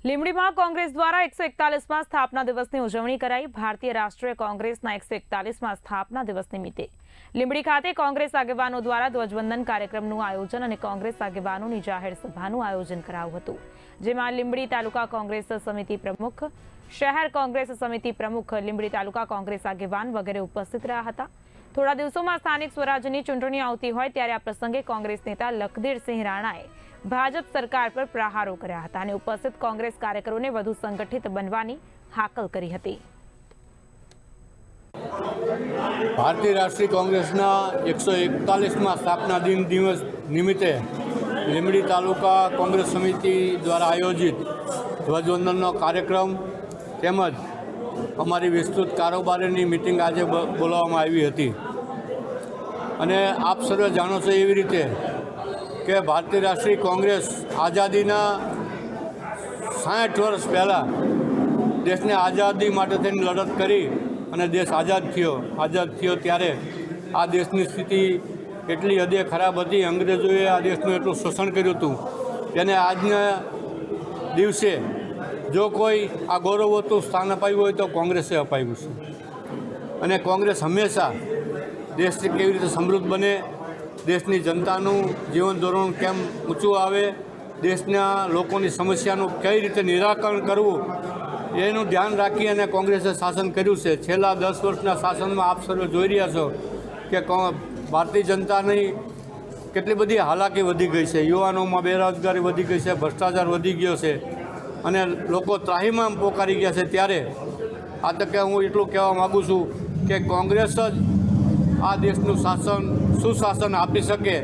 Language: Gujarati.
લીંબડીમાં કોંગ્રેસ દ્વારા 141માં સ્થાપના દિવસની ઉજવણી કરાઈ। ભારતીય રાષ્ટ્રીય કોંગ્રેસના 141માં સ્થાપના દિવસ નિમિત્તે લીંબડી ખાતે કોંગ્રેસ આગેવાનો દ્વારા ધ્વજવંદન કાર્યક્રમનું આયોજન અને કોંગ્રેસ આગેવાનોની જાહેર સભાનું આયોજન કરાયું હતું, જેમાં લીંબડી તાલુકા કોંગ્રેસ સમિતિ પ્રમુખ, શહેર કોંગ્રેસ સમિતિ પ્રમુખ, લીંબડી તાલુકા કોંગ્રેસ આગેવાન વગેરે ઉપસ્થિત રહ્યા હતા। થોડા દિવસોમાં સ્થાનિક સ્વરાજ્યની ચૂંટણી આવતી હોય ત્યારે આ પ્રસંગે કોંગ્રેસ નેતા લખધીરસિંહ રાણાએ ભાજપ સરકાર પર પ્રહારો કર્યા હતા અને ઉપસ્થિત કોંગ્રેસ કાર્યકરોને વધુ સંગઠિત બનવાની હાકલ કરી હતી। ભારતીય રાષ્ટ્રીય કોંગ્રેસના 141માં સ્થાપના દિવસ નિમિત્તે લીંબડી તાલુકા કોંગ્રેસ સમિતિ દ્વારા આયોજિત ધ્વજવંદનનો કાર્યક્રમ તેમજ અમારી વિસ્તૃત કારોબારીની મિટિંગ આજે બોલાવવામાં આવી હતી અને આપ સર્વે જાણો છો એવી રીતે કે ભારતીય રાષ્ટ્રીય કોંગ્રેસ આઝાદીના 60 વર્ષ પહેલાં દેશને આઝાદી માટે થઈને લડત કરી અને દેશ આઝાદ થયો ત્યારે આ દેશની સ્થિતિ એટલી હદે ખરાબ હતી, અંગ્રેજોએ આ દેશનું એટલું શોષણ કર્યું હતું, તેને આજના દિવસે જો કોઈ આ ગૌરવવતું સ્થાન અપાયું હોય તો કોંગ્રેસે અપાયું છે અને કોંગ્રેસ હંમેશા દેશને કેવી રીતે સમૃદ્ધ બને, દેશની જનતાનું જીવન ધોરણ કેમ ઊંચું આવે, દેશના લોકોની સમસ્યાનું કઈ રીતે નિરાકરણ કરવું એનું ધ્યાન રાખી અને કોંગ્રેસે શાસન કર્યું છે। છેલ્લા 10 વર્ષના શાસનમાં આપ સર્વે જોઈ રહ્યા છો કે ભારતીય જનતાની કેટલી બધી હાલાકી વધી ગઈ છે, યુવાનોમાં બેરોજગારી વધી ગઈ છે, ભ્રષ્ટાચાર વધી ગયો છે અને લોકો ત્રાહિમામ પોકારી ગયા છે। ત્યારે આ તકે હું એટલું કહેવા માગું છું કે કોંગ્રેસ જ આ દેશનું સુશાસન આપી શકે